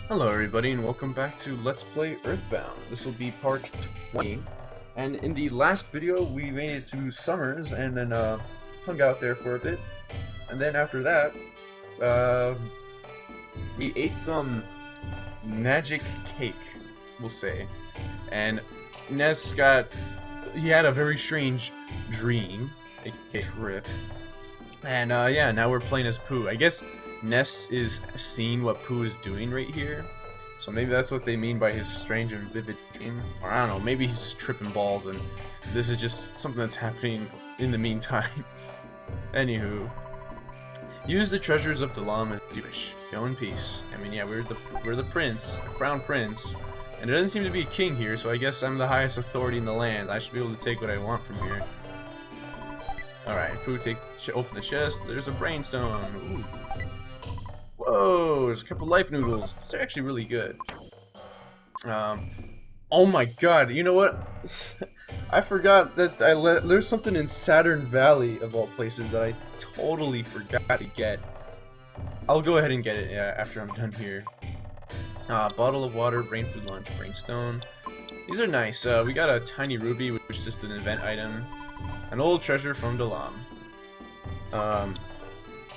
Hello everybody and welcome back to Let's Play EarthBound. This will be part 20, and in the last video we made it to Summers and then hung out there for a bit, and then after that we ate some magic cake, we'll say, and he had a very strange dream, aka trip, and yeah, now we're playing as Pooh. I guess Ness is seeing what Pooh is doing right here, so maybe that's what they mean by his strange and vivid dream. Or I don't know, maybe he's just tripping balls and this is just something that's happening in the meantime. Anywho, use the treasures of Dalam as you wish. Go in peace. I mean, yeah, we're the prince, the crown prince, and there doesn't seem to be a king here, so I guess I'm the highest authority in the land. I should be able to take what I want from here. Alright, Pooh, open the chest. There's a brainstone. Ooh. Whoa, there's a couple life noodles. These are actually really good. Oh my god, you know what? I forgot that there's something in Saturn Valley, of all places, that I totally forgot to get. I'll go ahead and get it after I'm done here. Bottle of water, brain food lunch, brainstone. These are nice. We got a tiny ruby, which is just an event item. An old treasure from Dalam.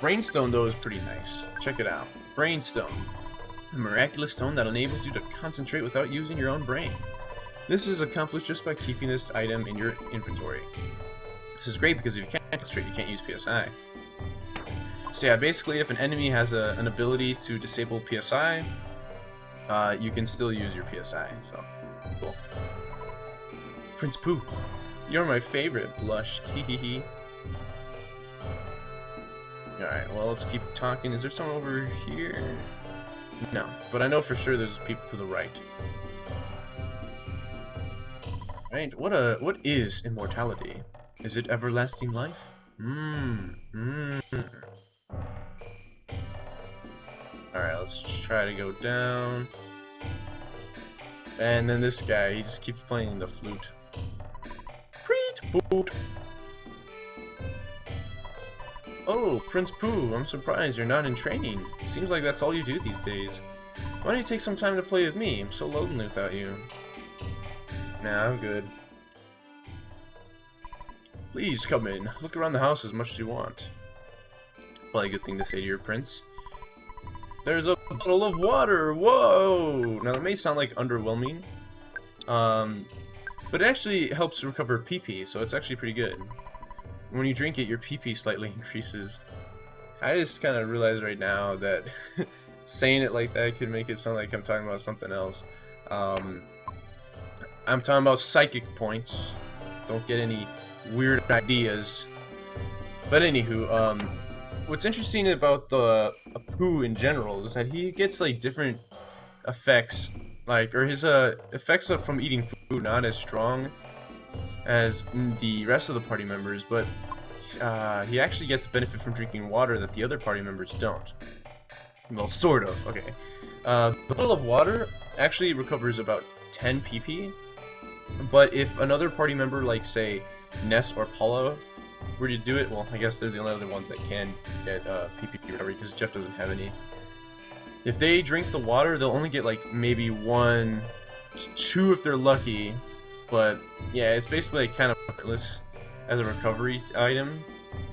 Brainstone, though, is pretty nice. Check it out. Brainstone. A miraculous stone that enables you to concentrate without using your own brain. This is accomplished just by keeping this item in your inventory. This is great because if you can't concentrate, you can't use PSI. So yeah, basically if an enemy has an ability to disable PSI, you can still use your PSI, so cool. Prince Pooh, you're my favorite, blush, teehee. Alright, well, let's keep talking. Is there someone over here? No, but I know for sure there's people to the right. Right, what is immortality? Is it everlasting life? Alright, let's try to go down. And then this guy, he just keeps playing the flute. Preet boot. Oh, Prince Pooh, I'm surprised you're not in training. Seems like that's all you do these days. Why don't you take some time to play with me? I'm so lonely without you. Nah, I'm good. Please come in. Look around the house as much as you want. Probably a good thing to say to your prince. There's a bottle of water! Whoa! Now, that may sound like underwhelming, but it actually helps recover PP, so it's actually pretty good. When you drink it, your PP slightly increases. I just kind of realized right now that saying it like that could make it sound like I'm talking about something else. I'm talking about psychic points. Don't get any weird ideas. But anywho, what's interesting about the Pooh in general is that he gets like different effects, or his effects from eating food not as strong as the rest of the party members, but he actually gets benefit from drinking water that the other party members don't. Well, sort of. Okay. The bottle of water actually recovers about 10 PP, but if another party member, like say Ness or Paula, were to do it, well, I guess they're the only other ones that can get PP recovery because Jeff doesn't have any. If they drink the water, they'll only get like maybe 1, 2 if they're lucky. But yeah, it's basically like kind of pointless as a recovery item.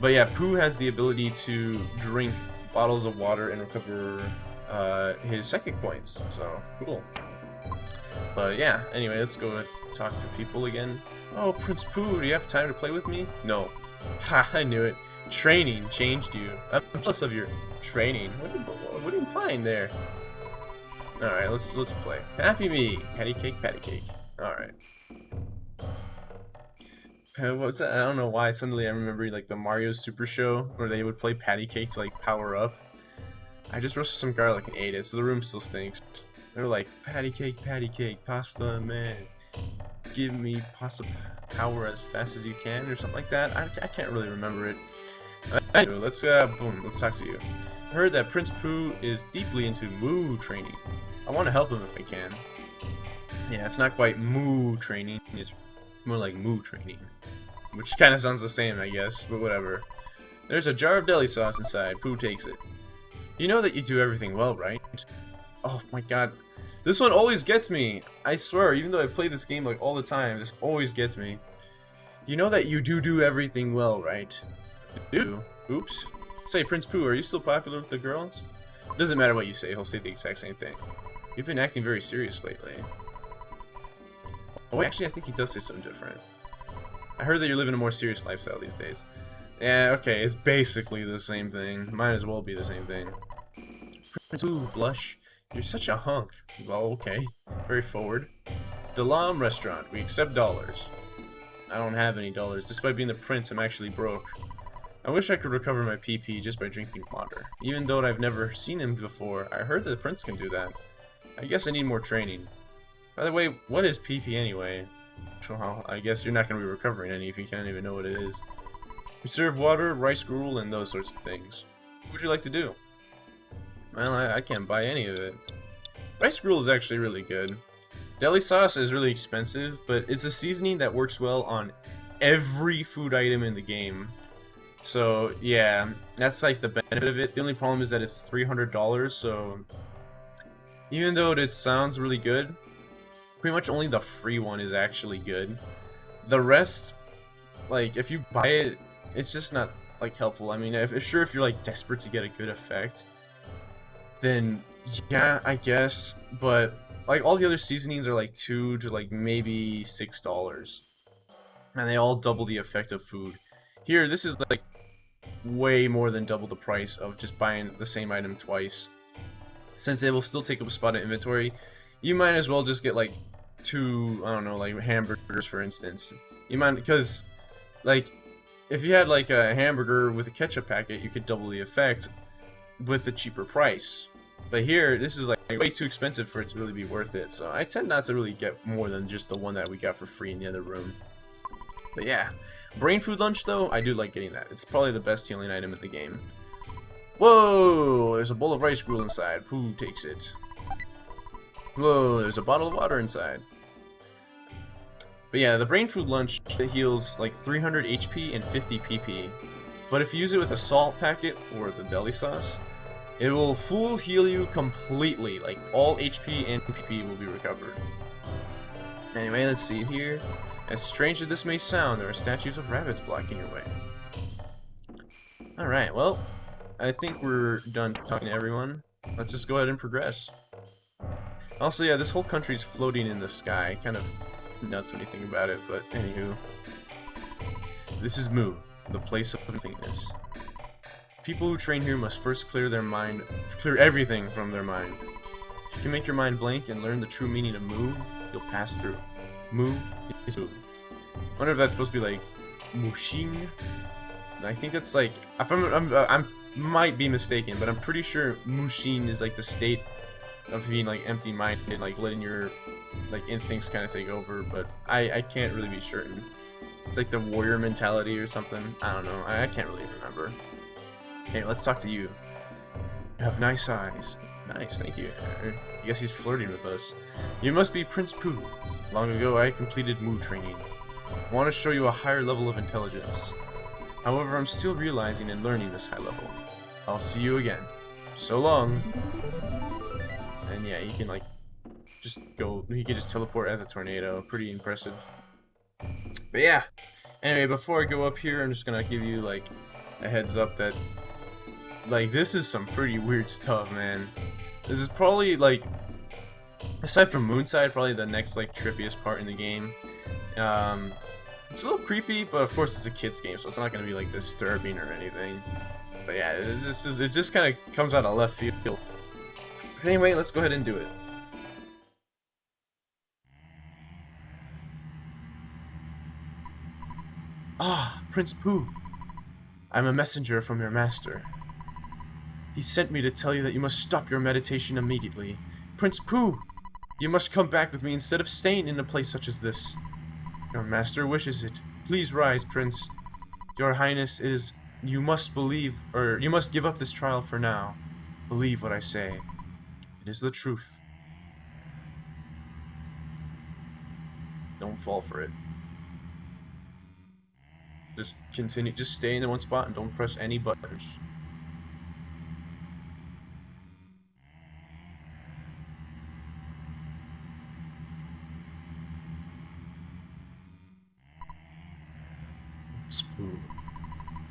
But yeah, Pooh has the ability to drink bottles of water and recover his psychic points. So cool. But yeah, anyway, let's go talk to people again. Oh, Prince Pooh, do you have time to play with me? No. Ha, I knew it. Training changed you. I'm jealous of your training. What are you implying there? Alright, let's play. Happy me. Patty cake, patty cake. Alright. What was that? I don't know why suddenly I remember like the Mario Super Show where they would play patty cake to like power up. I just roasted some garlic and ate it, so the room still stinks. They're like, patty cake, pasta, man. Give me pasta power as fast as you can, or something like that. I can't really remember it. Anyway, let's talk to you. I heard that Prince Pooh is deeply into moo training. I want to help him if I can. Yeah, it's not quite moo training, it's more like moo training. Which kind of sounds the same, I guess, but whatever. There's a jar of deli sauce inside. Pooh takes it. You know that you do everything well, right? Oh my god. This one always gets me. I swear, even though I play this game like all the time, this always gets me. You know that you do everything well, right? You do. Oops. Say, Prince Pooh, are you still popular with the girls? Doesn't matter what you say, he'll say the exact same thing. You've been acting very serious lately. Oh, actually, I think he does say something different. I heard that you're living a more serious lifestyle these days. Yeah, okay, it's basically the same thing. Might as well be the same thing. Prince Pooh, blush. You're such a hunk. Well, okay. Very forward. Dalam restaurant. We accept dollars. I don't have any dollars. Despite being the prince, I'm actually broke. I wish I could recover my PP just by drinking water. Even though I've never seen him before, I heard that the prince can do that. I guess I need more training. By the way, what is PP anyway? Well, I guess you're not going to be recovering any if you can't even know what it is. We serve water, rice gruel, and those sorts of things. What would you like to do? Well, I can't buy any of it. Rice gruel is actually really good. Deli sauce is really expensive, but it's a seasoning that works well on every food item in the game. So, yeah, that's like the benefit of it. The only problem is that it's $300, so even though it sounds really good, pretty much only the free one is actually good. The rest, like, if you buy it, it's just not, like, helpful. I mean, if you're, like, desperate to get a good effect, then, yeah, I guess, but, like, all the other seasonings are, like, $2 to, like, maybe $6, and they all double the effect of food. Here, this is, like, way more than double the price of just buying the same item twice. Since it will still take up a spot in inventory, you might as well just get, like, 2, I don't know, like, hamburgers, for instance. You might, because, like, if you had, like, a hamburger with a ketchup packet, you could double the effect with a cheaper price. But here, this is, like, way too expensive for it to really be worth it, so I tend not to really get more than just the one that we got for free in the other room. But yeah, brain food lunch, though, I do like getting that. It's probably the best healing item in the game. Whoa, there's a bowl of rice gruel inside. Pooh takes it. Whoa, there's a bottle of water inside. But yeah, the brain food lunch heals like 300 HP and 50 PP. But if you use it with a salt packet or the deli sauce, it will full heal you completely. Like all HP and PP will be recovered. Anyway, let's see here. As strange as this may sound, there are statues of rabbits blocking your way. Alright, well, I think we're done talking to everyone. Let's just go ahead and progress. Also, yeah, this whole country's floating in the sky. Kind of nuts when you think about it, but anywho. This is Mu, the place of nothingness. People who train here must first clear everything from their mind. If you can make your mind blank and learn the true meaning of Mu, you'll pass through. Mu is Mu. I wonder if that's supposed to be like Mushin. I think that's like, if I might be mistaken, but I'm pretty sure Mushin is like the state of being like empty-minded, like letting your like instincts kind of take over. But I can't really be certain. It's like the warrior mentality or something. I don't know. I can't really remember. Hey, let's talk to you. You have nice eyes. Nice, thank you. I guess he's flirting with us. You must be Prince Pooh. Long ago, I completed Mu training. I want to show you a higher level of intelligence. However, I'm still realizing and learning this high level. I'll see you again. So long. And yeah, he can like just go. He can just teleport as a tornado. Pretty impressive. But yeah. Anyway, before I go up here, I'm just gonna give you like a heads up that like this is some pretty weird stuff, man. This is probably like, aside from Moonside, probably the next like trippiest part in the game. It's a little creepy, but of course it's a kid's game, so it's not gonna be like disturbing or anything. But yeah, it just kind of comes out of left field. But anyway, let's go ahead and do it. Ah, Prince Pooh. I'm a messenger from your master. He sent me to tell you that you must stop your meditation immediately. Prince Pooh, you must come back with me instead of staying in a place such as this. Your master wishes it. Please rise, Prince. Your Highness, you must give up this trial for now. Believe what I say. It is the truth. Don't fall for it. Just stay in the one spot and don't press any buttons. Prince Pooh,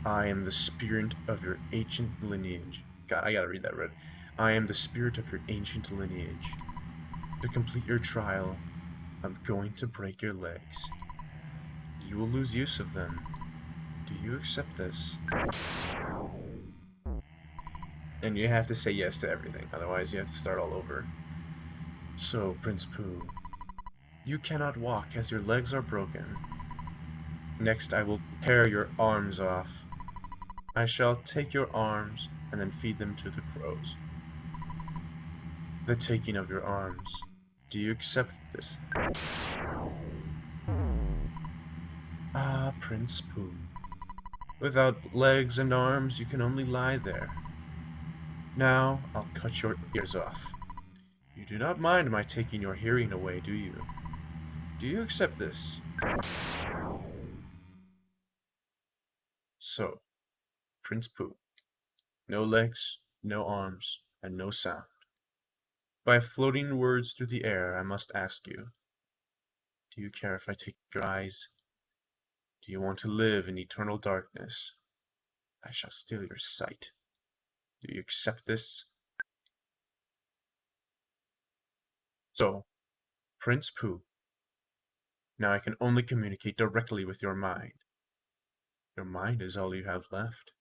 I am the spirit of your ancient lineage. God, I gotta read that right. I am the spirit of your ancient lineage. To complete your trial, I'm going to break your legs. You will lose use of them. Do you accept this? And you have to say yes to everything, otherwise you have to start all over. So, Prince Pooh, you cannot walk as your legs are broken. Next, I will tear your arms off. I shall take your arms and then feed them to the crows. The taking of your arms. Do you accept this? Ah, Prince Pooh. Without legs and arms, you can only lie there. Now, I'll cut your ears off. You do not mind my taking your hearing away, do you? Do you accept this? So, Prince Pooh. No legs, no arms, and no sound. By floating words through the air, I must ask you, do you care if I take your eyes? Do you want to live in eternal darkness? I shall steal your sight. Do you accept this? So, Prince Pooh, now I can only communicate directly with your mind. Your mind is all you have left.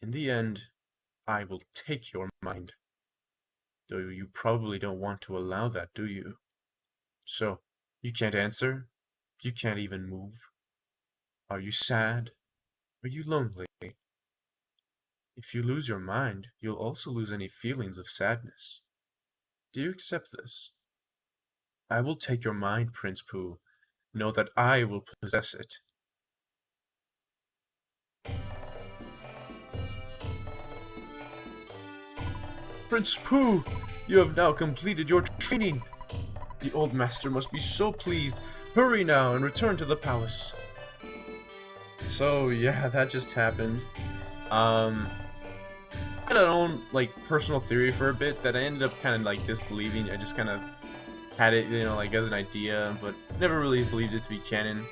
In the end, I will take your mind. Though you probably don't want to allow that, do you? So, you can't answer? You can't even move? Are you sad? Are you lonely? If you lose your mind, you'll also lose any feelings of sadness. Do you accept this? I will take your mind, Prince Pooh. Know that I will possess it. Prince Pooh, you have now completed your training. The old master must be so pleased. Hurry now and return to the palace. So yeah, that just happened. I had an own personal theory for a bit that I ended up kind of disbelieving. I just kind of had it, as an idea, but never really believed it to be canon.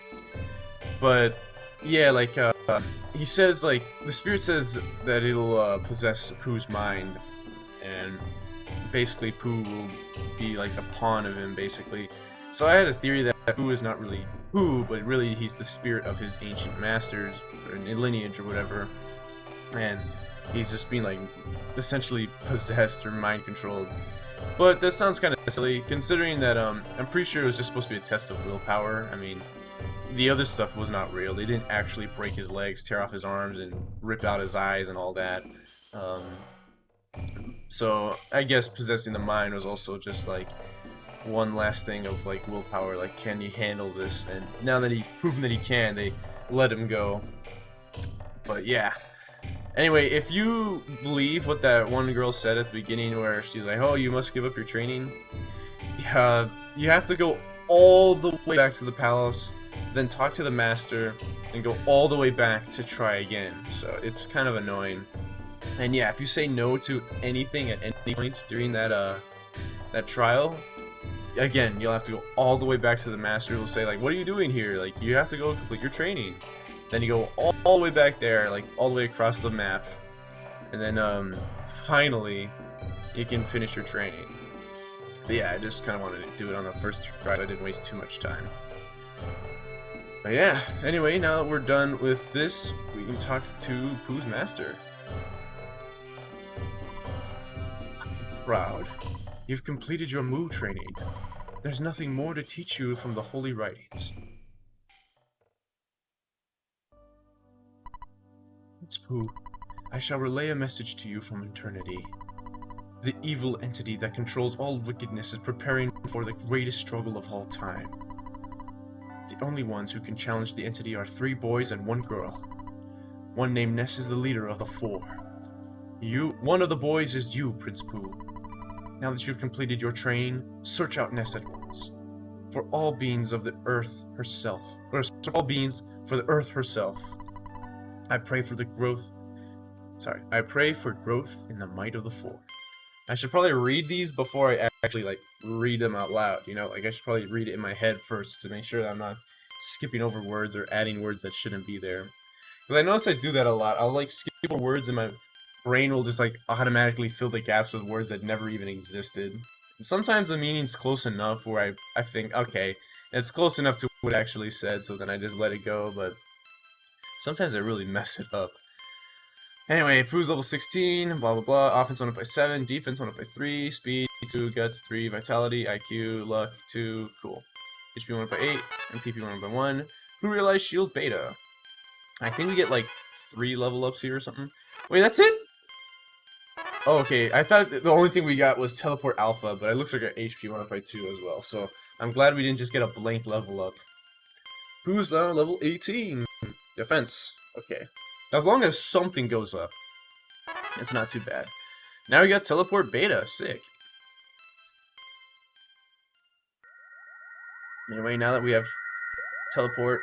But yeah, he says the spirit says that it'll possess Pooh's mind, and basically Pooh will be like a pawn of him, basically. So I had a theory that Pooh is not really Pooh, but really he's the spirit of his ancient masters, or lineage, or whatever, and he's just being essentially possessed or mind controlled. But that sounds kind of silly, considering that I'm pretty sure it was just supposed to be a test of willpower. I mean, the other stuff was not real. They didn't actually break his legs, tear off his arms, and rip out his eyes and all that. So I guess possessing the mind was also just one last thing of willpower. Can he handle this? And now that he's proven that he can, they let him go. But yeah. Anyway, if you believe what that one girl said at the beginning, where she's like, "Oh, you must give up your training," you have to go all the way back to the palace, then talk to the master, and go all the way back to try again. So it's kind of annoying. And yeah, if you say no to anything at any point during that trial, again, you'll have to go all the way back to the master. Who'll say "What are you doing here? You have to go complete your training." Then you go all the way back there, all the way across the map, and then finally you can finish your training. But yeah, I just kind of wanted to do it on the first try. So I didn't waste too much time. But yeah, anyway, now that we're done with this, we can talk to Pooh's master. Proud. You've completed your Moo training. There's nothing more to teach you from the holy writings. Prince Pooh, I shall relay a message to you from eternity. The evil entity that controls all wickedness is preparing for the greatest struggle of all time. The only ones who can challenge the entity are 3 boys and 1 girl. One named Ness is the leader of the 4. One of the boys is you, Prince Pooh. Now that you've completed your training, search out Ness at once. For all beings of the earth herself, all beings for the earth herself. I pray for growth in the might of the 4. I should probably read these before I actually read them out loud, I should probably read it in my head first to make sure that I'm not skipping over words or adding words that shouldn't be there. Because I notice I do that a lot. I'll like skip over words and my brain will just like automatically fill the gaps with words that never even existed. And sometimes the meaning's close enough where I think, okay, it's close enough to what it actually said, so then I just let it go, but sometimes I really mess it up. Anyway, Pooh's level 16, blah blah blah, offense went up by 7, defense went up by 3, speed 2, guts 3, vitality, IQ, luck 2, cool. HP went up by 8, and PP went up by 1. Who realized shield beta? I think we get like 3 level ups here or something. Wait, that's it? Oh, okay, I thought the only thing we got was teleport alpha, but it looks like our HP went up by 2 as well, so I'm glad we didn't just get a blank level up. Who's now level 18? Defense. Okay. As long as something goes up, it's not too bad. Now we got teleport beta. Sick. Anyway, now that we have teleport,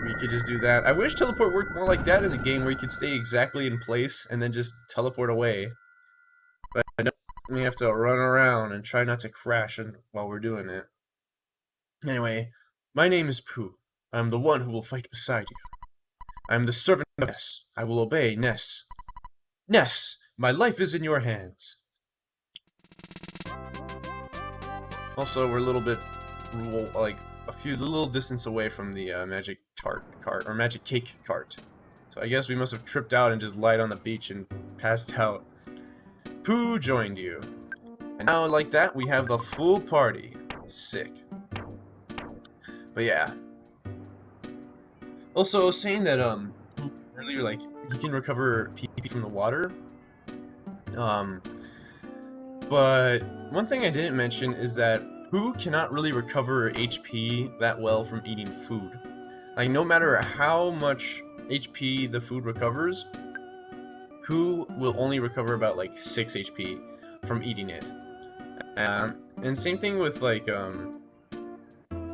we could just do that. I wish teleport worked more like that in the game, where you could stay exactly in place and then just teleport away. But I know we have to run around and try not to crash while we're doing it. Anyway, my name is Pooh. I'm the one who will fight beside you. I am the servant of Ness. I will obey Ness. Ness, my life is in your hands. Also, we're a little bit, like, a little distance away from the magic cart, or magic cake cart. So I guess we must have tripped out and just lied on the beach and passed out. Pooh joined you. And now, like that, we have the full party. Sick. But yeah. Also, saying that, really, like, you can recover PP from the water. But one thing I didn't mention is that Pooh cannot really recover HP that well from eating food. Like, no matter how much HP the food recovers, Pooh will only recover about, like, 6 HP from eating it. And same thing with, like,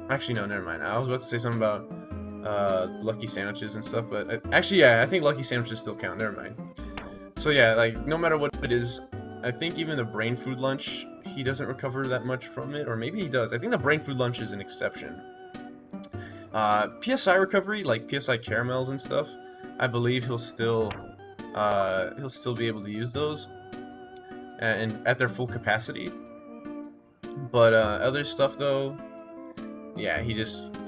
actually, no, never mind. I was about to say something about lucky sandwiches and stuff, but actually, yeah, I think lucky sandwiches still count. Never mind. So yeah, like, no matter what it is, I think even the brain food lunch, he doesn't recover that much from it, or maybe he does. I think the brain food lunch is an exception. PSI recovery, like PSI caramels and stuff, I believe he'll still be able to use those, and at their full capacity. But other stuff though, yeah, he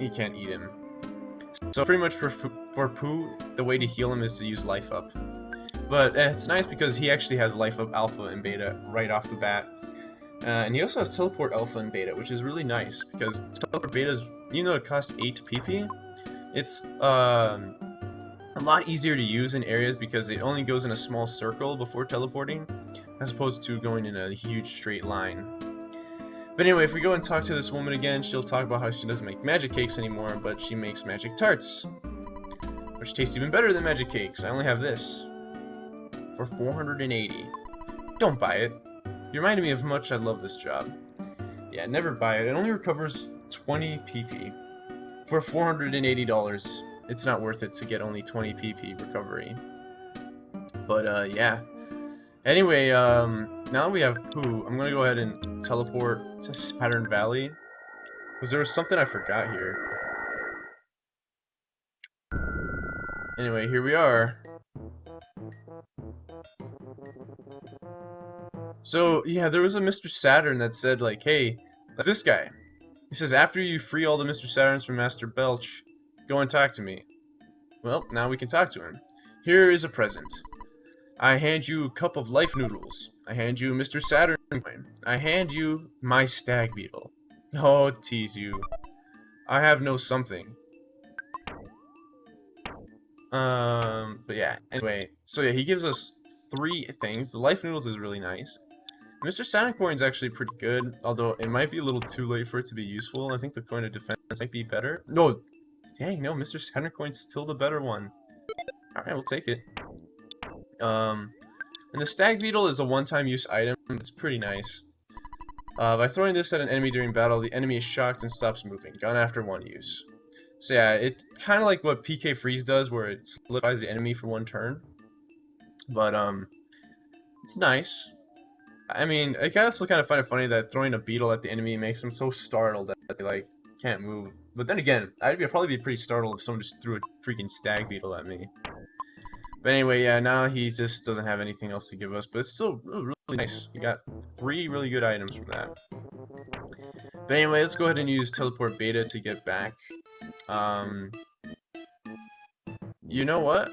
can't eat him. So pretty much for Pooh, the way to heal him is to use Life Up. But it's nice because he actually has Life Up Alpha and Beta right off the bat. And he also has Teleport Alpha and Beta, which is really nice because Teleport Beta is, you know, it costs 8 PP. It's a lot easier to use in areas because it only goes in a small circle before teleporting, as opposed to going in a huge straight line. But anyway, if we go and talk to this woman again, she'll talk about how she doesn't make magic cakes anymore, but she makes magic tarts, which taste even better than magic cakes. I only have this for 480. Don't buy it. You reminded me of how much I love this job. Yeah, never buy it. It only recovers 20 PP. For $480, it's not worth it to get only 20 PP recovery. But yeah. Anyway, now we have Pooh. I'm gonna go ahead and teleport to Saturn Valley, because there was something I forgot here. Anyway, here we are. So, yeah, there was a Mr. Saturn that said, like, hey, that's this guy. He says, after you free all the Mr. Saturns from Master Belch, go and talk to me. Well, now we can talk to him. Here is a present. I hand you a cup of life noodles. I hand you Mr. Saturn coin. I hand you my Stag Beetle. Oh, tease you. I have no something. But yeah, anyway. So yeah, he gives us 3 things. The life noodles is really nice. Mr. Saturn coin is actually pretty good, although it might be a little too late for it to be useful. I think the coin of defense might be better. No, dang, no, Mr. Saturn coin's still the better one. Alright, we'll take it. And the Stag Beetle is a one-time use item. It's pretty nice. By throwing this at an enemy during battle, the enemy is shocked and stops moving. Gone after 1 use. So yeah, it's kind of like what PK Freeze does, where it solidifies the enemy for 1 turn. But, it's nice. I mean, I also kind of find it funny that throwing a beetle at the enemy makes them so startled that they, like, can't move. But then again, I'd probably be pretty startled if someone just threw a freaking Stag Beetle at me. But anyway, yeah, now he just doesn't have anything else to give us. But it's still really nice. You got 3 really good items from that. But anyway, let's go ahead and use Teleport Beta to get back. You know what?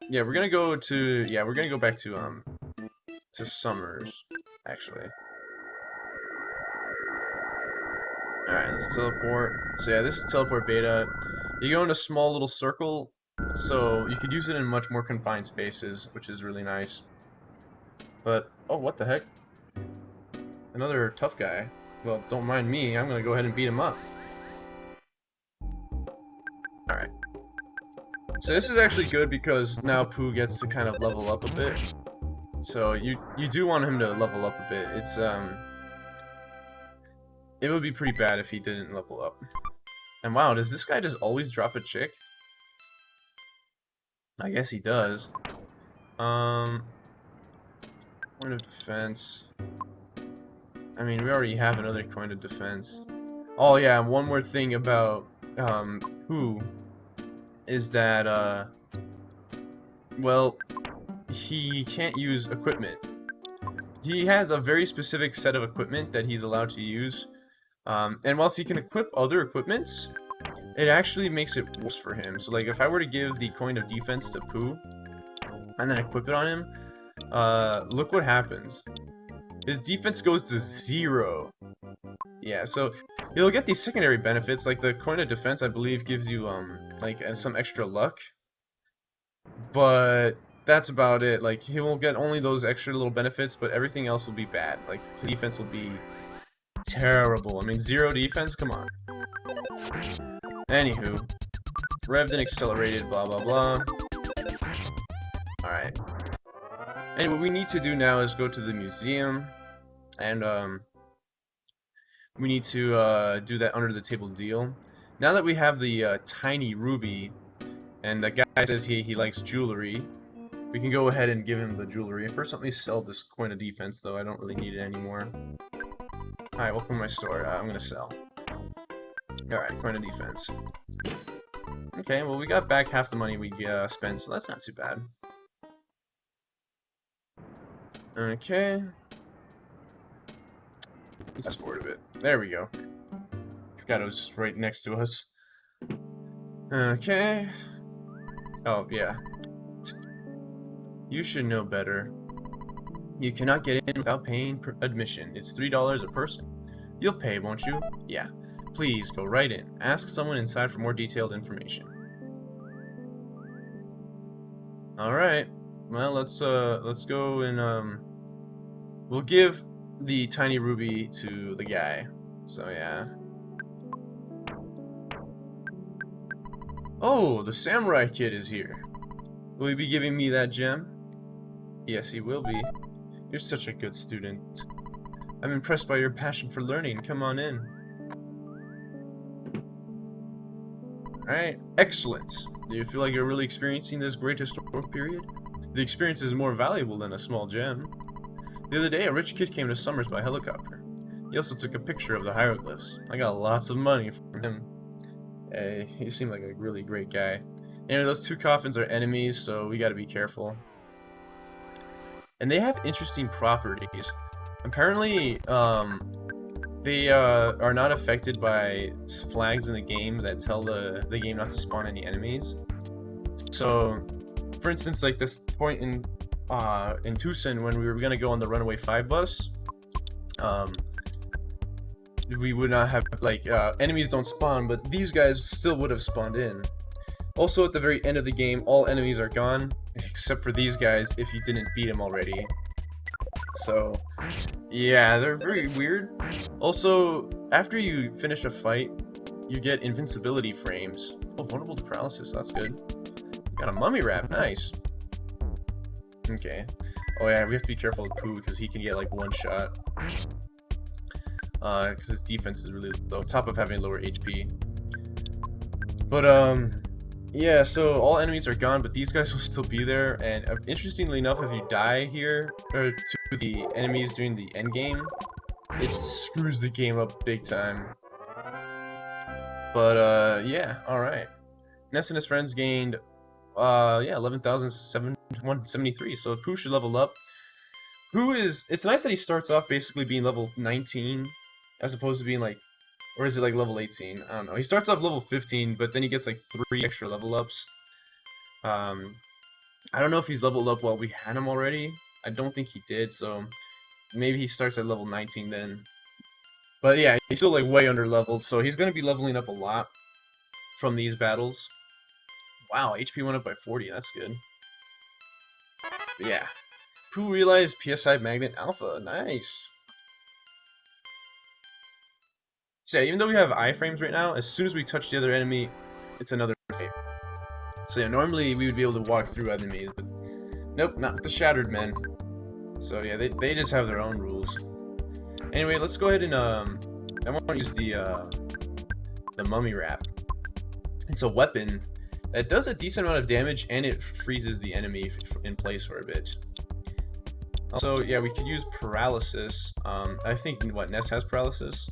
Yeah, we're gonna go back to Summers, actually. Alright, let's teleport. So yeah, this is Teleport Beta. You go in a small little circle, so you could use it in much more confined spaces, which is really nice. But, oh, what the heck? Another tough guy. Well, don't mind me, I'm gonna go ahead and beat him up. Alright. So this is actually good because now Pooh gets to kind of level up a bit. So you do want him to level up a bit. It would be pretty bad if he didn't level up. And wow, does this guy just always drop a chick? I guess he does. Point of defense. I mean, we already have another coin of defense. Oh yeah, one more thing about Pooh is that well, he can't use equipment. He has a very specific set of equipment that he's allowed to use. And whilst he can equip other equipments, it actually makes it worse for him. So like if I were to give the coin of defense to Pooh and then equip it on him, look what happens. His defense goes to 0. Yeah, so you'll get these secondary benefits, like the coin of defense I believe gives you like some extra luck. But that's about it. Like he will get only those extra little benefits, but everything else will be bad. Like defense will be terrible. I mean, 0 defense? Come on. Anywho. Revved and accelerated, blah blah blah. Alright. Anyway, what we need to do now is go to the museum. And, we need to, do that under the table deal. Now that we have the, tiny ruby, and the guy says he likes jewelry, we can go ahead and give him the jewelry. First, let me sell this coin of defense, though. I don't really need it anymore. Alright, welcome to my store. I'm gonna sell. Alright, coin of defense. Okay, well, we got back half the money we spent, so that's not too bad. Okay. Let's fast forward a bit. There we go. Forgot it was just right next to us. Okay. Oh, yeah. You should know better. You cannot get in without paying admission. It's $3 a person. You'll pay, won't you? Yeah. Please, go right in. Ask someone inside for more detailed information. Alright. Well, let's go and, we'll give the tiny ruby to the guy. So, yeah. Oh, the samurai kid is here. Will he be giving me that gem? Yes, he will be. You're such a good student. I'm impressed by your passion for learning. Come on in. Alright, excellent. Do you feel like you're really experiencing this great historical period? The experience is more valuable than a small gem. The other day, a rich kid came to Summers by helicopter. He also took a picture of the hieroglyphs. I got lots of money from him. He seemed like a really great guy. Anyway, those 2 coffins are enemies, so we gotta be careful. And they have interesting properties. Apparently, they are not affected by flags in the game that tell the game not to spawn any enemies. So, for instance, like this point in Tucson when we were gonna go on the Runaway 5 bus, we would not have, like, enemies don't spawn, but these guys still would have spawned in. Also, at the very end of the game, all enemies are gone, except for these guys if you didn't beat them already. So, yeah, they're very weird. Also, after you finish a fight, you get invincibility frames. Oh, vulnerable to paralysis, that's good. Got a mummy wrap, nice. Okay. Oh yeah, we have to be careful with Pooh because he can get like 1 shot. Because his defense is really low, on top of having lower HP. But yeah, so all enemies are gone, but these guys will still be there. And interestingly enough, if you die here or to the enemies during the end game, it screws the game up big time. But yeah, all right. Ness and his friends gained yeah, 11,773. So Pooh should level up. Pooh is, it's nice that he starts off basically being level 19 as opposed to being like, or is it like level 18? I don't know. He starts off level 15, but then he gets like 3 extra level ups. I don't know if he's leveled up while we had him already. I don't think he did, so maybe he starts at level 19 then. But yeah, he's still like way under leveled, so he's gonna be leveling up a lot from these battles. Wow, HP went up by 40, that's good. But yeah. Pooh realized PSI Magnet Alpha, nice. So yeah, even though we have iframes right now, as soon as we touch the other enemy, it's another fight. So yeah, normally we would be able to walk through enemies, but nope, not the Shattered Men. So yeah, they just have their own rules. Anyway, let's go ahead and I want to use the Mummy Wrap. It's a weapon that does a decent amount of damage and it freezes the enemy in place for a bit. Also, yeah, we could use Paralysis. I think what Ness has Paralysis,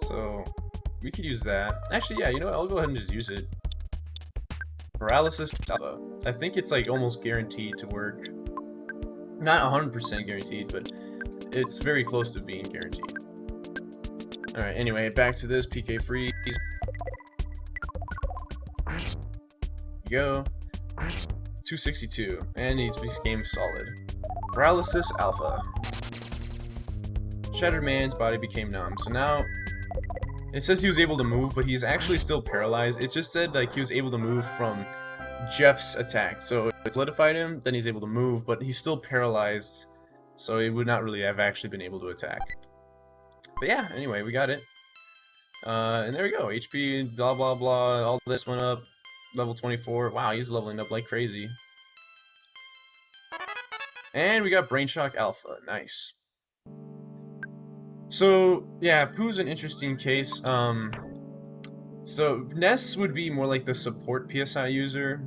so we could use that. Actually, yeah, you know what? I'll go ahead and just use it. Paralysis Alpha. I think it's like almost guaranteed to work. Not 100% guaranteed, but it's very close to being guaranteed. Alright, anyway, back to this PK freeze. Go. 262, and he's became solid. Paralysis Alpha. Shattered Man's body became numb, so now it says he was able to move, but he's actually still paralyzed. It just said like he was able to move from Jeff's attack, so it solidified him, then he's able to move, but he's still paralyzed, so he would not really have actually been able to attack. But yeah, anyway, we got it. And there we go. HP, blah blah blah, all this went up. Level 24. Wow, he's leveling up like crazy. And we got Brain Shock Alpha. Nice. So, yeah, Pooh's an interesting case. So, Ness would be more like the support PSI user,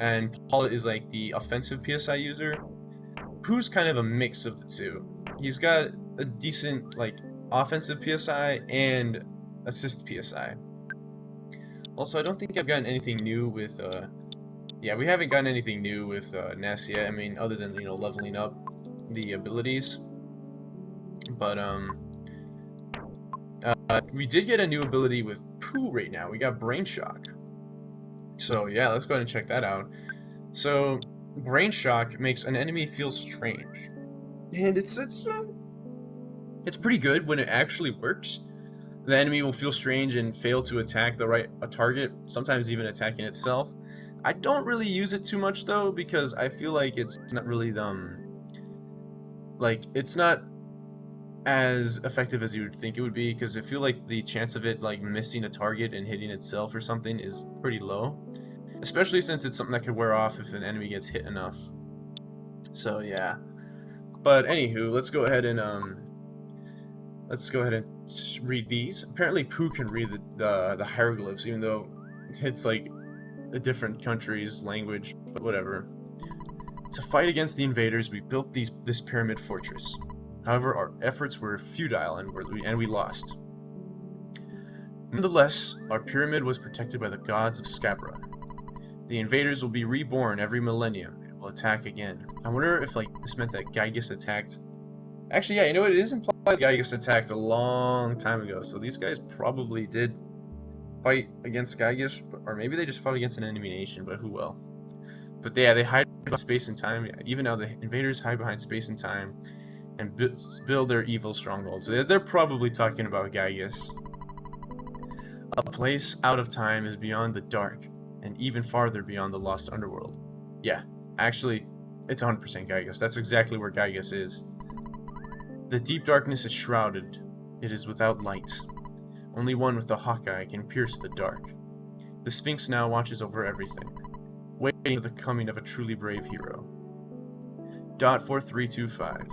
and Paul is like the offensive PSI user. Pooh's kind of a mix of the two. He's got a decent, like, offensive PSI and assist PSI. Also, I don't think I've gotten anything new with, yeah, we haven't gotten anything new with Ness yet. I mean, other than, you know, leveling up the abilities. But, we did get a new ability with Pooh right now. We got Brain Shock. So, yeah, let's go ahead and check that out. So, Brain Shock makes an enemy feel strange. And it's pretty good when it actually works. The enemy will feel strange and fail to attack the target, sometimes even attacking itself. I don't really use it too much though, because I feel like it's not really like it's not as effective as you would think it would be, because I feel like the chance of it like missing a target and hitting itself or something is pretty low, especially since it's something that could wear off if an enemy gets hit enough. So yeah, but anywho, let's go ahead and read these. Apparently Pooh can read the hieroglyphs, even though it's like a different country's language, but whatever. To fight against the invaders, we built this pyramid fortress. However, our efforts were futile and we lost. Nonetheless, our pyramid was protected by the gods of Scabra. The invaders will be reborn every millennium and will attack again. I wonder if like this meant that Gygus attacked. Actually, yeah, you know what? It is implied that Gygus attacked a long time ago, so these guys probably did fight against Gygus, or maybe they just fought against an enemy nation, but who will? But yeah, they hide behind space and time. Yeah, even now, the invaders hide behind space and time and build their evil strongholds. They're probably talking about Gygus. A place out of time is beyond the dark, and even farther beyond the lost underworld. Yeah, actually, it's 100% Gygus. That's exactly where Gygus is. The deep darkness is shrouded. It is without light. Only one with a hawk eye can pierce the dark. The Sphinx now watches over everything, waiting for the coming of a truly brave hero. Dot 4325.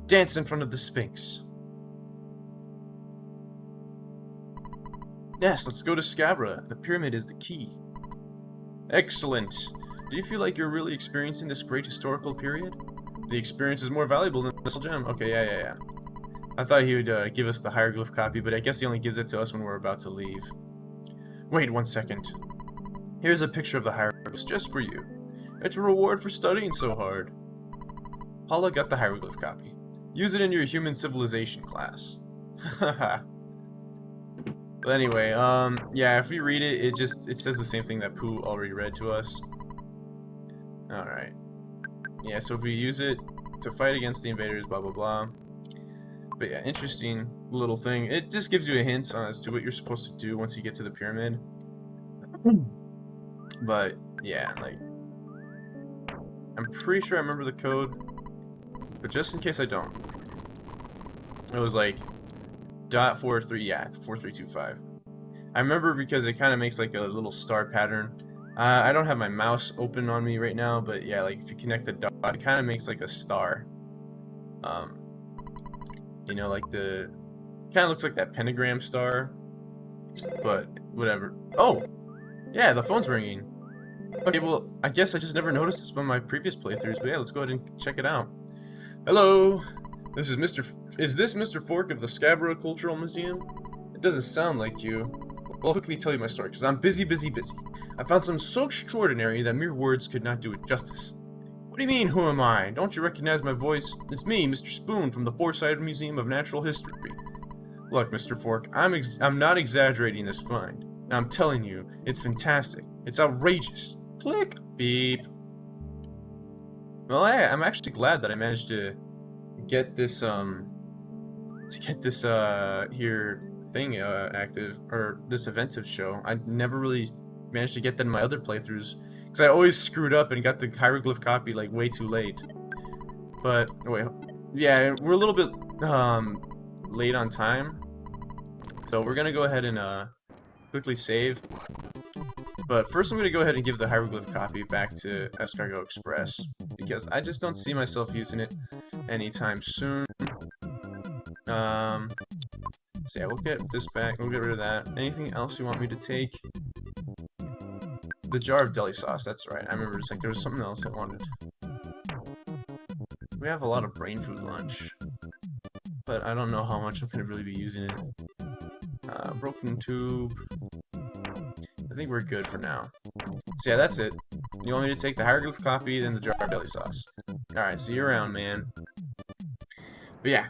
Dance in front of the Sphinx. Yes, let's go to Scabra. The pyramid is the key. Excellent. Do you feel like you're really experiencing this great historical period? The experience is more valuable than the gem. Okay, yeah. I thought he would give us the hieroglyph copy, but I guess he only gives it to us when we're about to leave. Wait 1 second. Here's a picture of the hieroglyphs just for you. It's a reward for studying so hard. Paula got the hieroglyph copy. Use it in your human civilization class. Haha. But anyway, yeah, if we read it, it says the same thing that Pooh already read to us. Alright. Yeah, so if we use it to fight against the invaders, blah blah blah. But yeah, interesting little thing. It just gives you a hint as to what you're supposed to do once you get to the pyramid. But yeah, like, I'm pretty sure I remember the code, but just in case I don't, it was like .43, yeah, 4325. I remember because it kind of makes like a little star pattern. I don't have my mouse open on me right now, but yeah, like if you connect the dot, it kind of makes like a star. You know, like the kind of looks like that pentagram star, but whatever. Oh, yeah, the phone's ringing. Okay, well, I guess I just never noticed this on my previous playthroughs, but yeah, let's go ahead and check it out. Hello, this is is this Mr. Fork of the Scarborough Cultural Museum? It doesn't sound like you. Well, I'll quickly tell you my story, because I'm busy. I found something so extraordinary that mere words could not do it justice. What do you mean, who am I? Don't you recognize my voice? It's me, Mr. Spoon, from the Forsyth Museum of Natural History. Look, Mr. Fork, I'm not exaggerating this find. I'm telling you, it's fantastic. It's outrageous. Click. Beep. Well, I'm actually glad that I managed to get this, here thing, active, or this eventive show. I never really managed to get that in my other playthroughs, because I always screwed up and got the hieroglyph copy, like, way too late. But, wait, yeah, we're a little bit, late on time. So we're gonna go ahead and, quickly save. But first I'm going to go ahead and give the hieroglyph copy back to Escargot Express, because I just don't see myself using it anytime soon. So yeah, we'll get this back, we'll get rid of that. Anything else you want me to take? The jar of deli sauce, that's right. I remember it's like there was something else I wanted. We have a lot of brain food lunch, but I don't know how much I'm going to really be using it. Broken tube. I think we're good for now. So yeah, that's it. You want me to take the hieroglyph copy, then the jar of deli sauce. Alright, see you around, man. But yeah.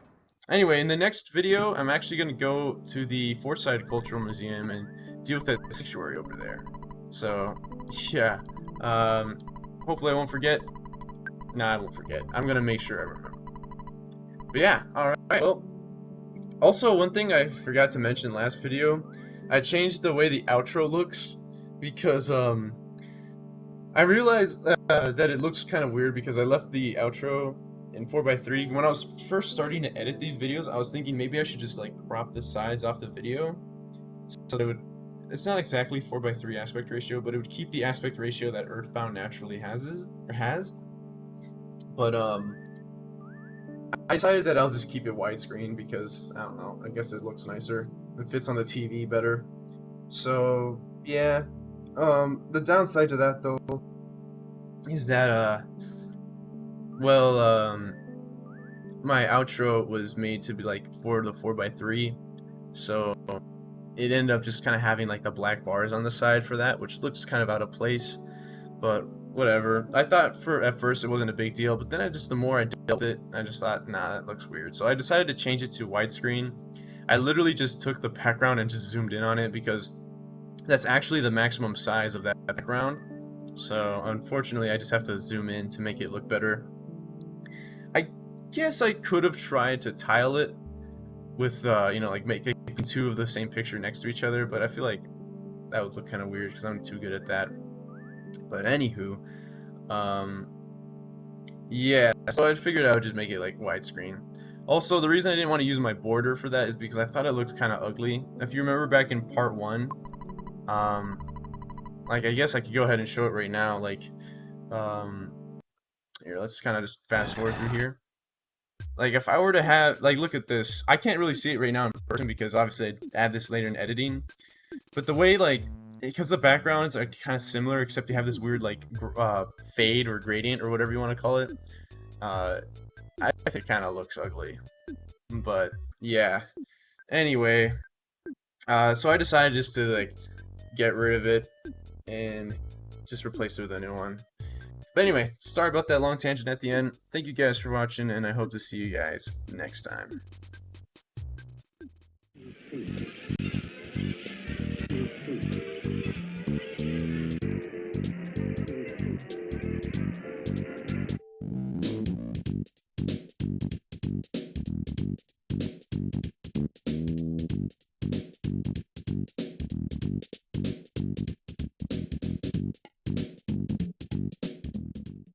Anyway, in the next video, I'm actually going to go to the Forsyth Cultural Museum and deal with that sanctuary over there. So, yeah. Hopefully I won't forget. Nah, I won't forget. I'm going to make sure I remember. But yeah, alright. Well, also, one thing I forgot to mention last video, I changed the way the outro looks, because I realized that it looks kind of weird because I left the outro in 4:3. When I was first starting to edit these videos, I was thinking maybe I should just like crop the sides off the video, so that it's not exactly 4:3 aspect ratio, but it would keep the aspect ratio that EarthBound naturally has. But I decided that I'll just keep it widescreen because, I don't know, I guess it looks nicer. It fits on the TV better. So, yeah. The downside to that, though, is that, my outro was made to be, like, for the 4:3, so it ended up just kind of having, like, the black bars on the side for that, which looks kind of out of place, but whatever. I thought at first it wasn't a big deal, but then the more I dealt it, I just thought, nah, that looks weird. So I decided to change it to widescreen. I literally just took the background and just zoomed in on it because that's actually the maximum size of that background. So unfortunately, I just have to zoom in to make it look better. I guess I could have tried to tile it with, you know, like making two of the same picture next to each other, but I feel like that would look kind of weird because I'm too good at that. But anywho, yeah, so I figured I would just make it like widescreen. Also, the reason I didn't want to use my border for that is because I thought it looked kind of ugly. If you remember back in part 1, like, I guess I could go ahead and show it right now, like, here, let's kind of just fast forward through here. Like, if I were to have, like, look at this. I can't really see it right now in person because obviously I'd add this later in editing. But the way, like, because the backgrounds are kind of similar, except you have this weird, like, fade or gradient or whatever you want to call it. I think it kind of looks ugly. But, yeah. Anyway, so I decided just to, like, get rid of it and just replace it with a new one. But anyway, sorry about that long tangent at the end. Thank you guys for watching, and I hope to see you guys next time.